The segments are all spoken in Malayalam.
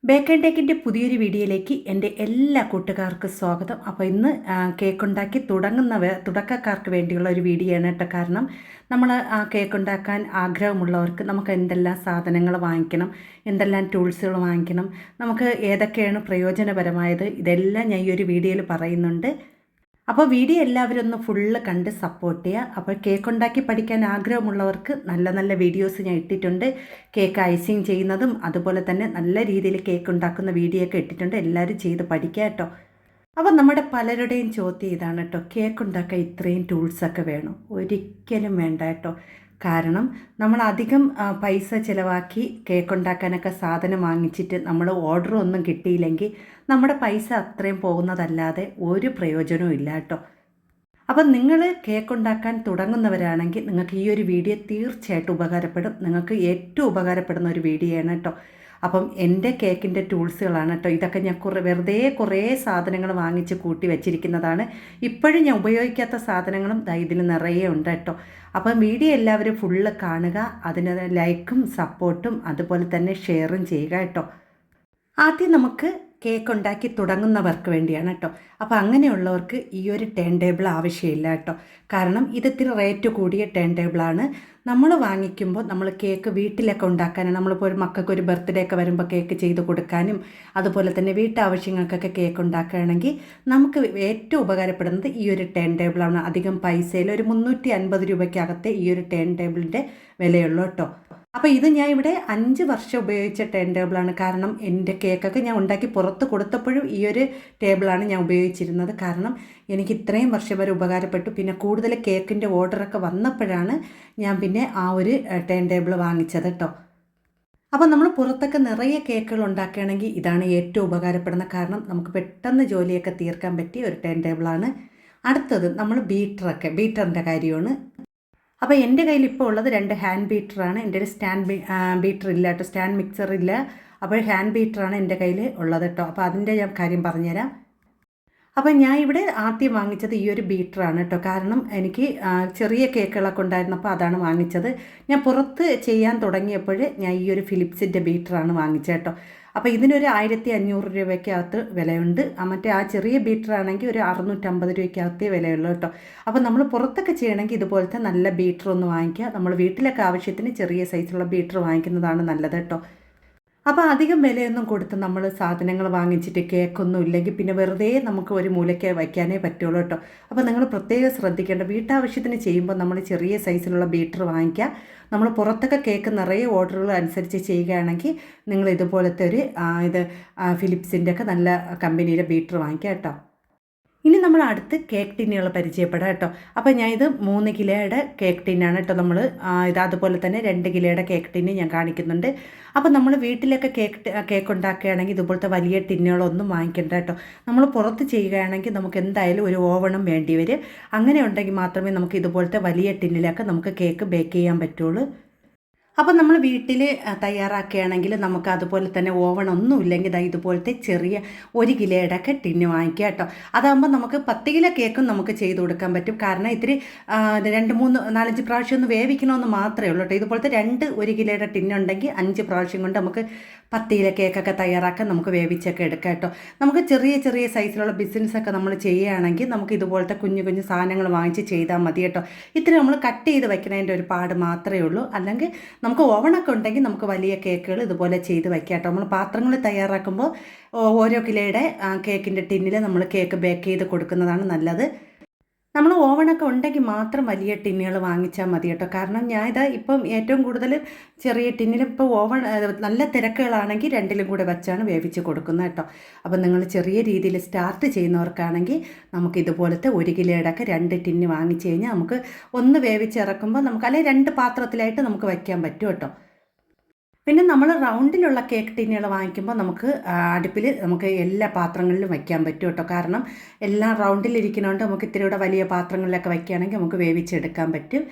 ബേക്ക് ആൻഡ് ടേക്കിൻ്റെ പുതിയൊരു വീഡിയോയിലേക്ക് എൻ്റെ എല്ലാ കൂട്ടുകാർക്കും സ്വാഗതം. അപ്പോൾ ഇന്ന് കേക്ക് ഉണ്ടാക്കി തുടക്കക്കാർക്ക് വേണ്ടിയുള്ള ഒരു വീഡിയോ ആണ് കേട്ടോ. കാരണം നമ്മൾ കേക്ക് ഉണ്ടാക്കാൻ ആഗ്രഹമുള്ളവർക്ക് നമുക്ക് എന്തെല്ലാം സാധനങ്ങൾ വാങ്ങിക്കണം, എന്തെല്ലാം ടൂൾസുകൾ വാങ്ങിക്കണം, നമുക്ക് ഏതൊക്കെയാണ് പ്രയോജനപരമായത്, ഇതെല്ലാം ഞാൻ ഈ ഒരു വീഡിയോയിൽ പറയുന്നുണ്ട്. അപ്പോൾ വീഡിയോ എല്ലാവരും ഒന്ന് ഫുള്ള് കണ്ട് സപ്പോർട്ട് ചെയ്യുക. അപ്പോൾ കേക്ക് ഉണ്ടാക്കി പഠിക്കാൻ ആഗ്രഹമുള്ളവർക്ക് നല്ല നല്ല വീഡിയോസ് ഞാൻ ഇട്ടിട്ടുണ്ട്. കേക്ക് ഐസിങ് ചെയ്യുന്നതും അതുപോലെ തന്നെ നല്ല രീതിയിൽ കേക്ക് ഉണ്ടാക്കുന്ന വീഡിയോ ഒക്കെ ഇട്ടിട്ടുണ്ട്. എല്ലാവരും ചെയ്ത് പഠിക്കുക കേട്ടോ. അപ്പോൾ നമ്മുടെ പലരുടെയും ചോദ്യം ഇതാണ് കേട്ടോ, കേക്ക് ഉണ്ടാക്കാൻ ഇത്രയും ടൂൾസൊക്കെ വേണോ? ഒരിക്കലും വേണ്ട കേട്ടോ. കാരണം നമ്മൾ അധികം പൈസ ചിലവാക്കി കേക്ക് ഉണ്ടാക്കാനൊക്കെ സാധനം വാങ്ങിച്ചിട്ട് നമ്മൾ ഓർഡർ ഒന്നും കിട്ടിയില്ലെങ്കിൽ നമ്മുടെ പൈസ അത്രയും പോകുന്നതല്ലാതെ ഒരു പ്രയോജനവും ഇല്ല കേട്ടോ. അപ്പം നിങ്ങൾ കേക്ക് ഉണ്ടാക്കാൻ തുടങ്ങുന്നവരാണെങ്കിൽ നിങ്ങൾക്ക് ഈ ഒരു വീഡിയോ തീർച്ചയായിട്ടും ഉപകാരപ്പെടും. നിങ്ങൾക്ക് ഏറ്റവും ഉപകാരപ്പെടുന്ന ഒരു വീഡിയോ ആണ് കേട്ടോ. അപ്പം എൻ്റെ കേക്കിൻ്റെ ടൂൾസുകളാണ് കേട്ടോ ഇതൊക്കെ. ഞാൻ കുറേ സാധനങ്ങൾ വാങ്ങിച്ച് കൂട്ടി വെച്ചിരിക്കുന്നതാണ്. ഇപ്പോഴും ഞാൻ ഉപയോഗിക്കാത്ത സാധനങ്ങളും ഇതിൽ നിറയെ ഉണ്ട് കേട്ടോ. അപ്പം വീഡിയോ എല്ലാവരും ഫുള്ള് കാണുക, അതിന് ലൈക്കും സപ്പോർട്ടും അതുപോലെ തന്നെ ഷെയറും ചെയ്യുക കേട്ടോ. ആദ്യം നമുക്ക് കേക്ക് ഉണ്ടാക്കി തുടങ്ങുന്നവർക്ക് വേണ്ടിയാണ് കേട്ടോ. അപ്പോൾ അങ്ങനെയുള്ളവർക്ക് ഈ ഒരു ടേൺ ടേബിൾ ആവശ്യമില്ല കേട്ടോ. കാരണം ഇതിത്തിരി റേറ്റ് കൂടിയ ടേൺ ടേബിളാണ്. നമ്മൾ വാങ്ങിക്കുമ്പോൾ നമ്മൾ കേക്ക് വീട്ടിലൊക്കെ ഉണ്ടാക്കാനും, നമ്മളിപ്പോൾ ഒരു മക്കൾക്ക് ഒരു ബർത്ത്ഡേ ഒക്കെ വരുമ്പോൾ കേക്ക് ചെയ്ത് കൊടുക്കാനും അതുപോലെ തന്നെ വീട്ടാവശ്യങ്ങൾക്കൊക്കെ കേക്ക് ഉണ്ടാക്കുകയാണെങ്കിൽ നമുക്ക് ഏറ്റവും ഉപകാരപ്പെടുന്നത് ഈ ഒരു ടേൺ ടേബിളാണ്. അധികം പൈസയിൽ ഒരു 350 രൂപയ്ക്കകത്തെ ഈ ഒരു ടേൺ ടേബിളിൻ്റെ വിലയുള്ളൂ കേട്ടോ. അപ്പോൾ ഇത് ഞാൻ ഇവിടെ 5 വർഷം ഉപയോഗിച്ച ടേൺ ടേബിളാണ്. കാരണം എൻ്റെ കേക്കൊക്കെ ഞാൻ ഉണ്ടാക്കി പുറത്ത് കൊടുത്തപ്പോഴും ഈ ഒരു ടേബിളാണ് ഞാൻ ഉപയോഗിച്ചിരുന്നത്. കാരണം എനിക്ക് ഇത്രയും വർഷം വരെ ഉപകാരപ്പെട്ടു. പിന്നെ കൂടുതൽ കേക്കിൻ്റെ ഓർഡറൊക്കെ വന്നപ്പോഴാണ് ഞാൻ പിന്നെ ആ ഒരു ടേൺ ടേബിൾ വാങ്ങിച്ചത് കേട്ടോ. അപ്പോൾ നമ്മൾ പുറത്തൊക്കെ നിറയെ കേക്കുകൾ ഉണ്ടാക്കുകയാണെങ്കിൽ ഇതാണ് ഏറ്റവും ഉപകാരപ്പെടുന്ന. കാരണം നമുക്ക് പെട്ടെന്ന് ജോലിയൊക്കെ തീർക്കാൻ പറ്റിയ ഒരു ടേൺ ടേബിളാണ്. അടുത്തത് നമ്മൾ ബീറ്ററിൻ്റെ കാര്യമാണ്. അപ്പോൾ എൻ്റെ കയ്യിൽ ഇപ്പോൾ ഉള്ളത് 2 ഹാൻഡ് ബീറ്ററാണ്. എൻ്റെ ഒരു സ്റ്റാൻഡ് ബീറ്റർ ഇല്ല കേട്ടോ, സ്റ്റാൻഡ് മിക്സർ ഇല്ല. അപ്പോൾ ഹാൻഡ് ബീറ്ററാണ് എൻ്റെ കയ്യിൽ ഉള്ളത് കേട്ടോ. അപ്പോൾ അതിൻ്റെ ഞാൻ കാര്യം പറഞ്ഞുതരാം. അപ്പോൾ ഞാൻ ഇവിടെ ആദ്യം വാങ്ങിച്ചത് ഈ ഒരു ബീറ്ററാണ് കേട്ടോ. കാരണം എനിക്ക് ചെറിയ കേക്കുകളൊക്കെ ഉണ്ടായിരുന്നപ്പോൾ അതാണ് വാങ്ങിച്ചത്. ഞാൻ പുറത്ത് ചെയ്യാൻ തുടങ്ങിയപ്പോൾ ഞാൻ ഈ ഒരു ഫിലിപ്സിൻ്റെ ബീറ്ററാണ് വാങ്ങിച്ചത് കേട്ടോ. അപ്പോൾ ഇതിനൊരു 1500 രൂപയ്ക്കകത്ത് വിലയുണ്ട്. മറ്റേ ആ ചെറിയ ബീറ്ററാണെങ്കിൽ ഒരു 650 രൂപയ്ക്കകത്തേ വിലയുള്ളൂ കേട്ടോ. അപ്പോൾ നമ്മൾ പുറത്തൊക്കെ ചെയ്യണമെങ്കിൽ ഇതുപോലത്തെ നല്ല ബീറ്റർ ഒന്ന് വാങ്ങിക്കുക. നമ്മൾ വീട്ടിലൊക്കെ ആവശ്യത്തിന് ചെറിയ സൈസുള്ള ബീറ്റർ വാങ്ങിക്കുന്നതാണ് നല്ലത് കേട്ടോ. അപ്പോൾ അധികം വിലയൊന്നും കൊടുത്ത് നമ്മൾ സാധനങ്ങൾ വാങ്ങിച്ചിട്ട് കേക്കൊന്നും ഇല്ലെങ്കിൽ പിന്നെ വെറുതെ നമുക്ക് ഒരു മൂലയ്ക്ക് വയ്ക്കാനേ പറ്റുള്ളൂ കേട്ടോ. അപ്പോൾ നിങ്ങൾ പ്രത്യേകം ശ്രദ്ധിക്കേണ്ട, വീട്ടാവശ്യത്തിന് ചെയ്യുമ്പോൾ നമ്മൾ ചെറിയ സൈസിലുള്ള ബീറ്റർ വാങ്ങിക്കുക. നമ്മൾ പുറത്തൊക്കെ കേക്ക് നിറയെ ഓർഡറുകൾ അനുസരിച്ച് ചെയ്യുകയാണെങ്കിൽ നിങ്ങൾ ഇതുപോലത്തെ ഒരു ഫിലിപ്സിൻ്റെ ഒക്കെ നല്ല കമ്പനിയിലെ ബീറ്റർ വാങ്ങിക്കുക കേട്ടോ. ഇനി നമ്മൾ അടുത്ത് കേക്ക് ടിന്നുകൾ പരിചയപ്പെടാം കേട്ടോ. അപ്പോൾ ഞാൻ ഇത് 3 കിലോയുടെ കേക്ക് ടിന്നാണ് കേട്ടോ. നമ്മൾ അതുപോലെ തന്നെ 2 കിലോയുടെ കേക്ക് ടിന്ന് ഞാൻ കാണിക്കുന്നുണ്ട്. അപ്പോൾ നമ്മൾ വീട്ടിലൊക്കെ കേക്ക് ഉണ്ടാക്കുകയാണെങ്കിൽ ഇതുപോലത്തെ വലിയ ടിന്നുകളൊന്നും വാങ്ങിക്കേണ്ട കേട്ടോ. നമ്മൾ പുറത്ത് ചെയ്യുകയാണെങ്കിൽ നമുക്ക് എന്തായാലും ഒരു ഓവണും വേണ്ടി വരും. അങ്ങനെ ഉണ്ടെങ്കിൽ മാത്രമേ നമുക്ക് ഇതുപോലത്തെ വലിയ ടിന്നിലൊക്കെ നമുക്ക് കേക്ക് ബേക്ക് ചെയ്യാൻ പറ്റുള്ളൂ. അപ്പോൾ നമ്മൾ വീട്ടിൽ തയ്യാറാക്കുകയാണെങ്കിൽ നമുക്ക് അതുപോലെ തന്നെ ഓവണൊന്നും ഇല്ലെങ്കിൽ ഇതുപോലത്തെ ചെറിയ 1 കിലോയുടെ ഒക്കെ ടിന്ന് വാങ്ങിക്കുക കേട്ടോ. അതാകുമ്പോൾ നമുക്ക് 10 കിലോ കേക്കും നമുക്ക് ചെയ്ത് കൊടുക്കാൻ പറ്റും. കാരണം ഇത്തിരി 2, 3, 4, 5 പ്രാവശ്യം ഒന്ന് വേവിക്കണമെന്ന് മാത്രമേ ഉള്ളൂ കേട്ടോ. ഇതുപോലത്തെ 1 കിലോയുടെ ടിന്നുണ്ടെങ്കിൽ 5 പ്രാവശ്യം കൊണ്ട് നമുക്ക് 10 കിലോ കേക്കൊക്കെ തയ്യാറാക്കാൻ നമുക്ക് വേവിച്ചൊക്കെ എടുക്കാം കേട്ടോ. നമുക്ക് ചെറിയ സൈസിലുള്ള ബിസിനസ്സൊക്കെ നമ്മൾ ചെയ്യുകയാണെങ്കിൽ നമുക്ക് ഇതുപോലത്തെ കുഞ്ഞു സാധനങ്ങൾ വാങ്ങിച്ച് ചെയ്താൽ മതി കേട്ടോ. ഇത്തിരി നമ്മൾ കട്ട് ചെയ്ത് വയ്ക്കുന്നതിൻ്റെ ഒരു പാട് മാത്രമേ ഉള്ളൂ. അല്ലെങ്കിൽ നമുക്ക് ഓവണൊക്കെ ഉണ്ടെങ്കിൽ നമുക്ക് വലിയ കേക്കുകൾ ഇതുപോലെ ചെയ്ത് വയ്ക്കാം കേട്ടോ. നമ്മൾ പാത്രങ്ങൾ തയ്യാറാക്കുമ്പോൾ ഓരോ കിലോയുടെ കേക്കിൻ്റെ ടിന്നിൽ നമ്മൾ കേക്ക് ബേക്ക് ചെയ്ത് കൊടുക്കുന്നതാണ് നല്ലത്. നമ്മൾ ഓവണൊക്കെ ഉണ്ടെങ്കിൽ മാത്രം വലിയ ടിന്നുകൾ വാങ്ങിച്ചാൽ മതി കേട്ടോ. കാരണം ഞാൻ ഇപ്പം ഏറ്റവും കൂടുതൽ ചെറിയ ടിന്നിൽ ഇപ്പോൾ ഓവൺ നല്ല തിരക്കുകളാണെങ്കിൽ 2ലും കൂടെ വെച്ചാണ് വേവിച്ച് കൊടുക്കുന്നത് കേട്ടോ. അപ്പം നിങ്ങൾ ചെറിയ രീതിയിൽ സ്റ്റാർട്ട് ചെയ്യുന്നവർക്കാണെങ്കിൽ നമുക്ക് ഇതുപോലത്തെ 1 കിലോയുടെ ഒക്കെ 2 ടിന്ന് വാങ്ങിച്ച് കഴിഞ്ഞാൽ നമുക്ക് ഒന്ന് വേവിച്ചിറക്കുമ്പോൾ നമുക്ക് അല്ലെങ്കിൽ 2 പാത്രത്തിലായിട്ട് നമുക്ക് വയ്ക്കാൻ പറ്റും കേട്ടോ. പിന്നെ നമ്മൾ റൗണ്ടിലുള്ള കേക്ക് ടിന്നുകൾ വാങ്ങിക്കുമ്പോൾ നമുക്ക് അടുപ്പിൽ നമുക്ക് എല്ലാ പാത്രങ്ങളിലും വയ്ക്കാൻ പറ്റും കേട്ടോ. കാരണം എല്ലാം റൗണ്ടിലിരിക്കുന്നതുകൊണ്ട് നമുക്ക് ഇത്തിരി കൂടെ വലിയ പാത്രങ്ങളിലൊക്കെ വയ്ക്കുകയാണെങ്കിൽ നമുക്ക് വേവിച്ചെടുക്കാൻ പറ്റും.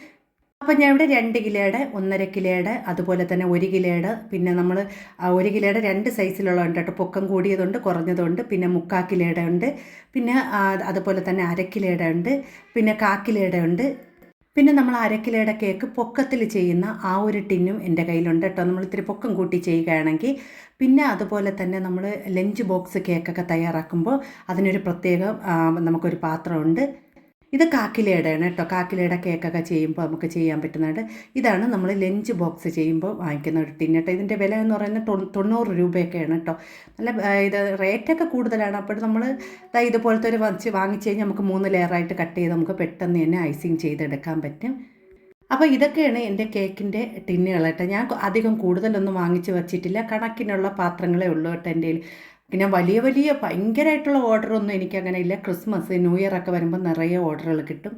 അപ്പോൾ ഞാൻ ഇവിടെ 2 കിലോയുടെ, 1.5 കിലോയുടെ, അതുപോലെ തന്നെ 1 കിലോയുടെ, പിന്നെ നമ്മൾ 1 കിലോയുടെ 2 സൈസിലുള്ളതുണ്ട് കേട്ടോ. പൊക്കം കൂടിയതുണ്ട്, കുറഞ്ഞതുണ്ട്, പിന്നെ 3/4 കിലോയുടെ ഉണ്ട്, പിന്നെ അതുപോലെ തന്നെ 1/2 കിലോയുടെ ഉണ്ട്, പിന്നെ 1/4 കിലോയുടെ ഉണ്ട്, പിന്നെ നമ്മൾ അരക്കിലയുടെ കേക്ക് പൊക്കത്തിൽ ചെയ്യുന്ന ആ ഒരു ടിന്നും എൻ്റെ കയ്യിലുണ്ട് കേട്ടോ. നമ്മൾ ഇത്തിരി പൊക്കം കൂട്ടി ചെയ്യുകയാണെങ്കിൽ. പിന്നെ അതുപോലെ തന്നെ നമ്മൾ ലഞ്ച് ബോക്സ് കേക്കൊക്കെ തയ്യാറാക്കുമ്പോൾ അതിനൊരു പ്രത്യേകം നമുക്കൊരു പാത്രമുണ്ട്. ഇത് കാക്കിലയുടെയാണ് കേട്ടോ. കാക്കിലയുടെ കേക്കൊക്കെ ചെയ്യുമ്പോൾ നമുക്ക് ചെയ്യാൻ പറ്റുന്നുണ്ട്. ഇതാണ് നമ്മൾ ലഞ്ച് ബോക്സ് ചെയ്യുമ്പോൾ വാങ്ങിക്കുന്ന ഒരു ടിൻ കേട്ടോ. ഇതിൻ്റെ വില എന്ന് പറയുന്നത് 90 രൂപയൊക്കെയാണ് കേട്ടോ. നല്ല ഇത് റേറ്റൊക്കെ കൂടുതലാണ്. അപ്പോൾ നമ്മൾ ഇതുപോലത്തെ ഒരു വാങ്ങിച്ച് കഴിഞ്ഞാൽ നമുക്ക് 3 ലെയറായിട്ട് കട്ട് ചെയ്ത് നമുക്ക് പെട്ടെന്ന് തന്നെ ഐസിങ് ചെയ്തെടുക്കാൻ പറ്റും. അപ്പോൾ ഇതൊക്കെയാണ് എൻ്റെ കേക്കിൻ്റെ ടിന്നുകൾ കേട്ടോ. ഞാൻ അധികം കൂടുതലൊന്നും വാങ്ങിച്ച് വച്ചിട്ടില്ല. കണക്കിനുള്ള പാത്രങ്ങളേ ഉള്ളൂ കേട്ടോ എൻ്റെ കയ്യിൽ. പിന്നെ വലിയ വലിയ ഭയങ്കരമായിട്ടുള്ള ഓർഡറൊന്നും എനിക്കങ്ങനെ ഇല്ല. ക്രിസ്മസ് ന്യൂ ഇയർ ഒക്കെ വരുമ്പോൾ നിറയെ ഓർഡറുകൾ കിട്ടും.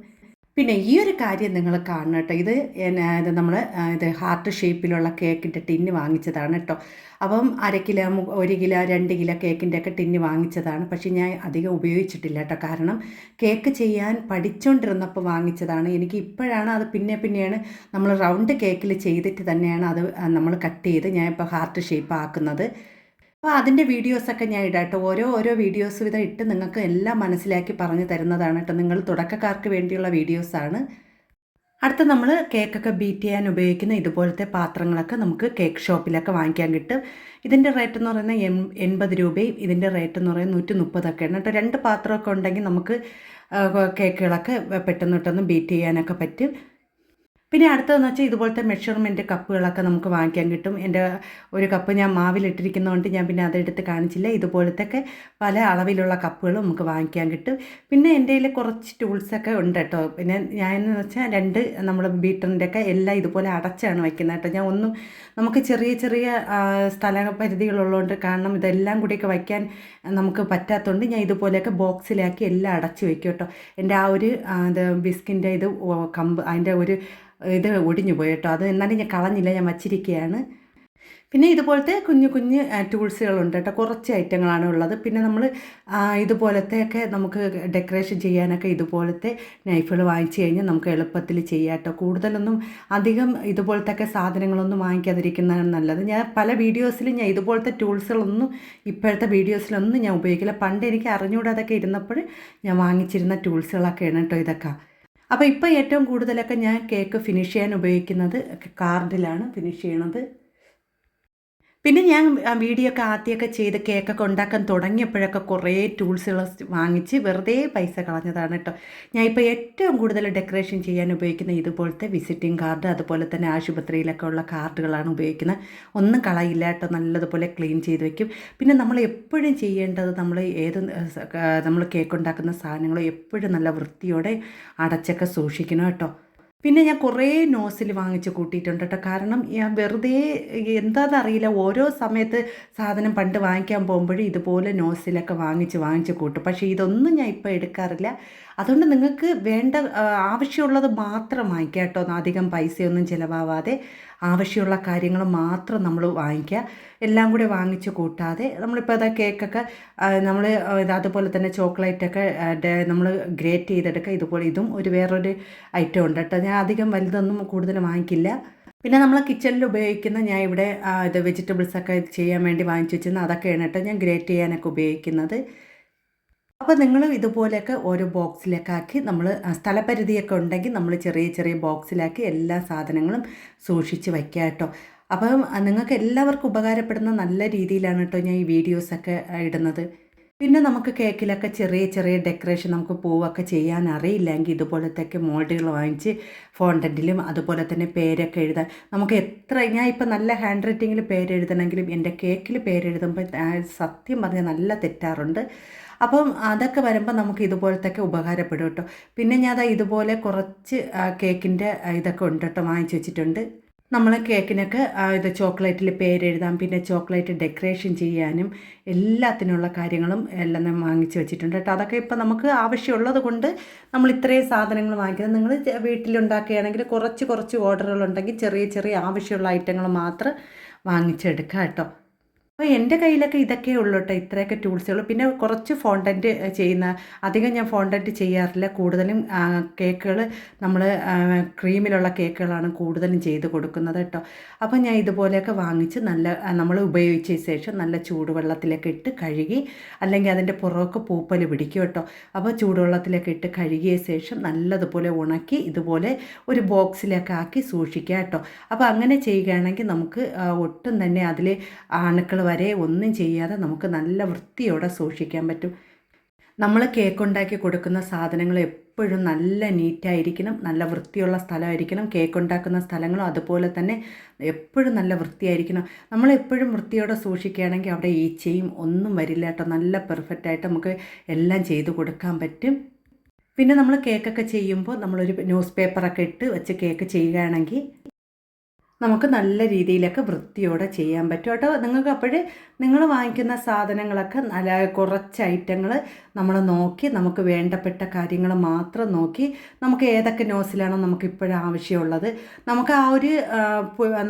പിന്നെ ഈ ഒരു കാര്യം നിങ്ങൾ കാണണം കേട്ടോ. ഇത് നമ്മൾ ഇത് ഹാർട്ട് ഷേപ്പിലുള്ള കേക്കിൻ്റെ ടിന്ന് വാങ്ങിച്ചതാണ് കേട്ടോ. അപ്പം 1 കിലോ 1 കിലോ 2 കിലോ കേക്കിൻ്റെ ഒക്കെ ടിന്ന് വാങ്ങിച്ചതാണ്. പക്ഷേ ഞാൻ അധികം ഉപയോഗിച്ചിട്ടില്ല കേട്ടോ. കാരണം കേക്ക് ചെയ്യാൻ പഠിച്ചുകൊണ്ടിരുന്നപ്പോൾ വാങ്ങിച്ചതാണ്. എനിക്ക് ഇപ്പോഴാണ് അത് പിന്നെയാണ് നമ്മൾ റൗണ്ട് കേക്കിൽ ചെയ്തിട്ട് തന്നെയാണ് അത് നമ്മൾ കട്ട് ചെയ്ത് ഞാൻ ഇപ്പോൾ ഹാർട്ട് ഷേപ്പ് ആക്കുന്നത്. അപ്പോൾ അതിൻ്റെ വീഡിയോസൊക്കെ ഞാൻ ഇടാം കേട്ടോ. ഓരോ വീഡിയോസ് വീതം ഇട്ട് നിങ്ങൾക്ക് എല്ലാം മനസ്സിലാക്കി പറഞ്ഞു തരുന്നതാണ് കേട്ടോ. നിങ്ങൾ തുടക്കക്കാർക്ക് വേണ്ടിയുള്ള വീഡിയോസാണ്. അടുത്ത നമ്മൾ കേക്കൊക്കെ ബീറ്റ് ചെയ്യാൻ ഉപയോഗിക്കുന്ന ഇതുപോലത്തെ പാത്രങ്ങളൊക്കെ നമുക്ക് കേക്ക് ഷോപ്പിലൊക്കെ വാങ്ങിക്കാൻ കിട്ടും. ഇതിൻ്റെ റേറ്റ് എന്ന് പറയുന്നത് 80 രൂപയും ഇതിൻ്റെ റേറ്റ് എന്ന് പറയുന്നത് 130ഒക്കെയാണ് കേട്ടോ. 2 പാത്രമൊക്കെ ഉണ്ടെങ്കിൽ നമുക്ക് കേക്കുകളൊക്കെ പെട്ടെന്ന് ബീറ്റ് ചെയ്യാനൊക്കെ പറ്റും. പിന്നെ അടുത്തതെന്ന് വെച്ചാൽ ഇതുപോലത്തെ മെഷർമെൻറ്റ് കപ്പുകളൊക്കെ നമുക്ക് വാങ്ങിക്കാൻ കിട്ടും. എൻ്റെ ഒരു കപ്പ് ഞാൻ മാവിലിട്ടിരിക്കുന്നതുകൊണ്ട് ഞാൻ പിന്നെ അതെടുത്ത് കാണിച്ചില്ല. ഇതുപോലത്തെയൊക്കെ പല അളവിലുള്ള കപ്പുകളും നമുക്ക് വാങ്ങിക്കാൻ കിട്ടും. പിന്നെ എൻ്റെ കയ്യിൽ കുറച്ച് ടൂൾസൊക്കെ ഉണ്ട് കേട്ടോ. പിന്നെ ഞാനെന്ന് വെച്ചാൽ 2 നമ്മൾ ബീറ്ററിൻ്റെയൊക്കെ എല്ലാം ഇതുപോലെ അടച്ചാണ് വയ്ക്കുന്നത് കേട്ടോ. ഞാൻ ഒന്നും നമുക്ക് ചെറിയ സ്ഥലപരിധികളുള്ളതുകൊണ്ട് കാരണം ഇതെല്ലാം കൂടിയൊക്കെ വയ്ക്കാൻ നമുക്ക് പറ്റാത്തതുകൊണ്ട് ഞാൻ ഇതുപോലെയൊക്കെ ബോക്സിലാക്കി എല്ലാം അടച്ച് വയ്ക്കും കേട്ടോ. എൻ്റെ ആ ഒരു ബിസ്കിൻ്റെ ഇത് കമ്പ് അതിൻ്റെ ഒരു ഇത് ഒടിഞ്ഞു പോയി കേട്ടോ. അത് എന്നാലും ഞാൻ കളഞ്ഞില്ല, ഞാൻ വച്ചിരിക്കുകയാണ്. പിന്നെ ഇതുപോലത്തെ കുഞ്ഞു ടൂൾസുകളുണ്ട് കേട്ടോ. കുറച്ച് ഐറ്റങ്ങളാണ് ഉള്ളത്. പിന്നെ നമ്മൾ ഇതുപോലത്തെയൊക്കെ നമുക്ക് ഡെക്കറേഷൻ ചെയ്യാനൊക്കെ ഇതുപോലത്തെ നൈഫുകൾ വാങ്ങിച്ചു കഴിഞ്ഞാൽ നമുക്ക് എളുപ്പത്തിൽ ചെയ്യാം കേട്ടോ. കൂടുതലൊന്നും അധികം ഇതുപോലത്തെയൊക്കെ സാധനങ്ങളൊന്നും വാങ്ങിക്കാതിരിക്കുന്നതാണ് നല്ലത്. ഞാൻ പല വീഡിയോസിലും ഞാൻ ഇതുപോലത്തെ ടൂൾസുകളൊന്നും ഇപ്പോഴത്തെ വീഡിയോസിലൊന്നും ഞാൻ ഉപയോഗിക്കില്ല. പണ്ട് എനിക്ക് അറിഞ്ഞുകൂടാതൊക്കെ ഇരുന്നപ്പോൾ ഞാൻ വാങ്ങിച്ചിരുന്ന ടൂൾസുകളൊക്കെയാണ് കേട്ടോ ഇതൊക്കെ. അപ്പോൾ ഇപ്പോൾ ഏറ്റവും കൂടുതലൊക്കെ ഞാൻ കേക്ക് ഫിനിഷ് ചെയ്യാൻ ഉപയോഗിക്കുന്നത് കാർഡിലാണ് ഫിനിഷ് ചെയ്യണത്. പിന്നെ ഞാൻ വീഡിയോ ഒക്കെ ആദ്യമൊക്കെ ചെയ്ത് കേക്കൊക്കെ ഉണ്ടാക്കാൻ തുടങ്ങിയപ്പോഴൊക്കെ കുറേ ടൂൾസുകൾ വാങ്ങിച്ച് വെറുതെ പൈസ കളഞ്ഞതാണ് കേട്ടോ. ഞാൻ ഇപ്പോൾ ഏറ്റവും കൂടുതൽ ഡെക്കറേഷൻ ചെയ്യാൻ ഉപയോഗിക്കുന്ന ഇതുപോലത്തെ വിസിറ്റിംഗ് കാർഡ്, അതുപോലെ തന്നെ ആശുപത്രിയിലൊക്കെ ഉള്ള കാർഡുകളാണ് ഉപയോഗിക്കുന്നത്. ഒന്നും കളയില്ല കേട്ടോ, നല്ലതുപോലെ ക്ലീൻ ചെയ്ത് വയ്ക്കും. പിന്നെ നമ്മൾ എപ്പോഴും ചെയ്യേണ്ടത് നമ്മൾ കേക്ക് ഉണ്ടാക്കുന്ന സാധനങ്ങൾ എപ്പോഴും നല്ല വൃത്തിയോടെ അടച്ചൊക്കെ സൂക്ഷിക്കണം കേട്ടോ. പിന്നെ ഞാൻ കുറേ നോസിൽ വാങ്ങിച്ച് കൂട്ടിയിട്ടുണ്ട് കേട്ടോ. കാരണം ഞാൻ വെറുതെ എന്താണെന്നറിയില്ല, ഓരോ സമയത്ത് സാധനം പണ്ട് വാങ്ങിക്കാൻ പോകുമ്പോഴും ഇതുപോലെ നോസിലൊക്കെ വാങ്ങിച്ച് കൂട്ടും. പക്ഷേ ഇതൊന്നും ഞാൻ ഇപ്പോൾ എടുക്കാറില്ല. അതുകൊണ്ട് നിങ്ങൾക്ക് വേണ്ട ആവശ്യമുള്ളത് മാത്രം വാങ്ങിക്കുക കേട്ടോ. അധികം പൈസയൊന്നും ചിലവാവാതെ ആവശ്യമുള്ള കാര്യങ്ങൾ മാത്രം നമ്മൾ വാങ്ങിക്കുക. എല്ലാം കൂടി വാങ്ങിച്ച് കൂട്ടാതെ നമ്മളിപ്പോൾ അതാ കേക്കൊക്കെ നമ്മൾ അതുപോലെ തന്നെ ചോക്ലേറ്റൊക്കെ നമ്മൾ ഗ്രേറ്റ് ചെയ്തെടുക്കുക. ഇതുപോലെ ഇതും വേറൊരു ഐറ്റം ഉണ്ട് കേട്ടോ. ഞാൻ അധികം വലുതൊന്നും കൂടുതൽ വാങ്ങിക്കില്ല. പിന്നെ നമ്മൾ കിച്ചണിൽ ഉപയോഗിക്കുന്ന ഞാൻ ഇവിടെ വെജിറ്റബിൾസൊക്കെ ചെയ്യാൻ വേണ്ടി വാങ്ങിച്ച് വെച്ചിരുന്നത് അതൊക്കെയാണ് കേട്ടോ ഞാൻ ഗ്രേറ്റ് ചെയ്യാനൊക്കെ ഉപയോഗിക്കുന്നത്. അപ്പോൾ നിങ്ങൾ ഇതുപോലെയൊക്കെ ഓരോ ബോക്സിലൊക്കെ ആക്കി നമ്മൾ സ്ഥലപരിധിയൊക്കെ ഉണ്ടെങ്കിൽ നമ്മൾ ചെറിയ ബോക്സിലാക്കി എല്ലാ സാധനങ്ങളും സൂക്ഷിച്ച് വയ്ക്കുക കേട്ടോ. അപ്പം നിങ്ങൾക്ക് എല്ലാവർക്കും ഉപകാരപ്പെടുന്ന നല്ല രീതിയിലാണ് കേട്ടോ ഞാൻ ഈ വീഡിയോസൊക്കെ ഇടുന്നത്. പിന്നെ നമുക്ക് കേക്കിലൊക്കെ ചെറിയ ഡെക്കറേഷൻ നമുക്ക് പൂവൊക്കെ ചെയ്യാൻ അറിയില്ലെങ്കിൽ ഇതുപോലത്തെയൊക്കെ മോൾഡുകൾ വാങ്ങിച്ച് ഫോണ്ടൻറ്റിലും അതുപോലെ തന്നെ പേരൊക്കെ എഴുതാൻ നമുക്ക് ഞാൻ ഇപ്പം നല്ല ഹാൻഡ് റൈറ്റിങ്ങിൽ പേരെഴുതണമെങ്കിലും എൻ്റെ കേക്കിൽ പേരെഴുതുമ്പോൾ സത്യം പറഞ്ഞാൽ നല്ല തെറ്റാറുണ്ട്. അപ്പം അതൊക്കെ വരുമ്പോൾ നമുക്ക് ഇതുപോലത്തെയൊക്കെ ഉപകാരപ്പെടും കേട്ടോ. പിന്നെ ഞാൻ ഇതുപോലെ കുറച്ച് കേക്കിൻ്റെ ഇതൊക്കെ ഉണ്ട് കേട്ടോ, വാങ്ങിച്ച് വെച്ചിട്ടുണ്ട്. നമ്മൾ കേക്കിനൊക്കെ ചോക്ലേറ്റിൽ പേരെഴുതാം, പിന്നെ ചോക്ലേറ്റ് ഡെക്കറേഷൻ ചെയ്യാനും എല്ലാത്തിനുള്ള കാര്യങ്ങളും എല്ലാം ഞാൻ വാങ്ങിച്ച് വെച്ചിട്ടുണ്ട് കേട്ടോ. അതൊക്കെ ഇപ്പോൾ നമുക്ക് ആവശ്യമുള്ളത് കൊണ്ട് നമ്മൾ ഇത്രയും സാധനങ്ങൾ വാങ്ങിക്കുന്നത്. നിങ്ങൾ വീട്ടിലുണ്ടാക്കുകയാണെങ്കിൽ കുറച്ച് ഓർഡറുകളുണ്ടെങ്കിൽ ചെറിയ ആവശ്യമുള്ള ഐറ്റങ്ങൾ മാത്രം വാങ്ങിച്ചെടുക്കുക കേട്ടോ. അപ്പോൾ എൻ്റെ കയ്യിലൊക്കെ ഇതൊക്കെ ഉള്ളൂ കേട്ടോ, ഇത്രയൊക്കെ ടൂൾസുകൾ. പിന്നെ കുറച്ച് ഫോണ്ടൻറ്റ് ചെയ്യുന്ന, അധികം ഞാൻ ഫോണ്ടൻറ്റ് ചെയ്യാറില്ല. കൂടുതലും കേക്കുകൾ നമ്മൾ ക്രീമിലുള്ള കേക്കുകളാണ് കൂടുതലും ചെയ്ത് കൊടുക്കുന്നത് കേട്ടോ. അപ്പോൾ ഞാൻ ഇതുപോലെയൊക്കെ വാങ്ങിച്ച് നമ്മൾ ഉപയോഗിച്ച ശേഷം നല്ല ചൂടുവെള്ളത്തിലൊക്കെ ഇട്ട് കഴുകി, അല്ലെങ്കിൽ അതിൻ്റെ പുറമൊക്കെ പൂപ്പൽ പിടിക്കും കേട്ടോ. അപ്പോൾ ചൂടുവെള്ളത്തിലൊക്കെ ഇട്ട് കഴുകിയ ശേഷം നല്ലതുപോലെ ഉണക്കി ഇതുപോലെ ഒരു ബോക്സിലൊക്കെ ആക്കി സൂക്ഷിക്കുക കേട്ടോ. അപ്പോൾ അങ്ങനെ ചെയ്യുകയാണെങ്കിൽ നമുക്ക് ഒട്ടും തന്നെ അതിൽ അണുക്കൾ വരെ ഒന്നും ചെയ്യാതെ നമുക്ക് നല്ല വൃത്തിയോടെ സൂക്ഷിക്കാൻ പറ്റും. നമ്മൾ കേക്ക് ഉണ്ടാക്കി കൊടുക്കുന്ന സാധനങ്ങൾ എപ്പോഴും നല്ല നീറ്റായിരിക്കണം, നല്ല വൃത്തിയുള്ള സ്ഥലമായിരിക്കണം. കേക്ക് ഉണ്ടാക്കുന്ന സ്ഥലങ്ങളും അതുപോലെ തന്നെ എപ്പോഴും നല്ല വൃത്തിയായിരിക്കണം. നമ്മളെപ്പോഴും വൃത്തിയോടെ സൂക്ഷിക്കുകയാണെങ്കിൽ അവിടെ ഈച്ചയും ഒന്നും വരില്ല കേട്ടോ. നല്ല പെർഫെക്റ്റായിട്ട് നമുക്ക് എല്ലാം ചെയ്ത് കൊടുക്കാൻ പറ്റും. പിന്നെ നമ്മൾ കേക്കൊക്കെ ചെയ്യുമ്പോൾ നമ്മളൊരു ന്യൂസ് പേപ്പറൊക്കെ ഇട്ട് വെച്ച് കേക്ക് ചെയ്യുകയാണെങ്കിൽ നമുക്ക് നല്ല രീതിയിലൊക്കെ വൃത്തിയോടെ ചെയ്യാൻ പറ്റും കേട്ടോ. നിങ്ങൾക്ക് അപ്പോഴേ നിങ്ങൾ വാങ്ങിക്കുന്ന സാധനങ്ങളൊക്കെ നല്ല കുറച്ച് ഐറ്റങ്ങൾ നമ്മൾ നോക്കി, നമുക്ക് വേണ്ടപ്പെട്ട കാര്യങ്ങൾ മാത്രം നോക്കി, നമുക്ക് ഏതൊക്കെ നോസിലാണോ നമുക്ക് ഇപ്പോഴും ആവശ്യമുള്ളത്, നമുക്ക് ആ ഒരു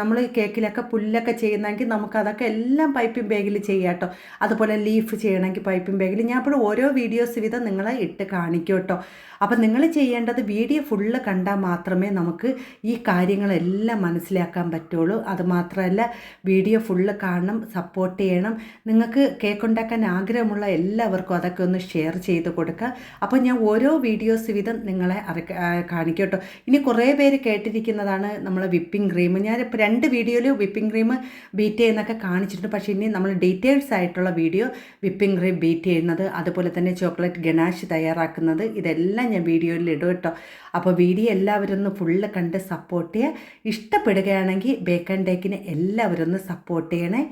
നമ്മൾ കേക്കിലൊക്കെ പുല്ലൊക്കെ ചെയ്യുന്നെങ്കിൽ നമുക്കതൊക്കെ എല്ലാം പൈപ്പിംഗ് ബാഗിൽ ചെയ്യാം കേട്ടോ. അതുപോലെ ലീഫ് ചെയ്യണമെങ്കിൽ പൈപ്പിംഗ് ബാഗിൽ ഞാൻ അപ്പോൾ ഓരോ വീഡിയോസ് വീതം നിങ്ങളെ ഇട്ട് കാണിക്കും കേട്ടോ. അപ്പം നിങ്ങൾ ചെയ്യേണ്ടത് വീഡിയോ ഫുള്ള് കണ്ടാൽ മാത്രമേ നമുക്ക് ഈ കാര്യങ്ങളെല്ലാം മനസ്സിലാക്കാൻ പറ്റുള്ളൂ. അതുമാത്രമല്ല, വീഡിയോ ഫുള്ള് കാണണം, സപ്പോർട്ട് ചെയ്യണം. നിങ്ങൾക്ക് കേക്ക് ഉണ്ടാക്കാൻ ആഗ്രഹമുള്ള എല്ലാവർക്കും അതൊക്കെ ഒന്ന് ഷെയർ ചെയ്ത് കൊടുക്കുക. അപ്പോൾ ഞാൻ ഓരോ വീഡിയോസ് വീതം നിങ്ങളെ കാണിക്കും കേട്ടോ. ഇനി കുറേ പേര് കേട്ടിരിക്കുന്നതാണ് നമ്മൾ വിപ്പിംഗ് ക്രീം. ഞാൻ ഇപ്പോൾ 2 വീഡിയോയിൽ വിപ്പിംഗ് ക്രീം ബീറ്റ് ചെയ്യുന്നൊക്കെ കാണിച്ചിട്ടുണ്ട്. പക്ഷേ ഇനി നമ്മൾ ഡീറ്റെയിൽസ് ആയിട്ടുള്ള വീഡിയോ വിപ്പിംഗ് ക്രീം ബീറ്റ് ചെയ്യുന്നത്, അതുപോലെ തന്നെ ചോക്ലേറ്റ് ഗനാഷ് തയ്യാറാക്കുന്നത്, ഇതെല്ലാം ഞാൻ വീഡിയോയിൽ ഇടും കേട്ടോ. അപ്പോൾ വീഡിയോ എല്ലാവരും ഒന്ന് ഫുള്ള് കണ്ട് സപ്പോർട്ട് ചെയ്യുക. ഇഷ്ടപ്പെടുകയാണെങ്കിൽ ബേക്ക് ആൻഡ് ടേക്കിനെ എല്ലാവരും ഒന്ന് സപ്പോർട്ട് ചെയ്യണേ.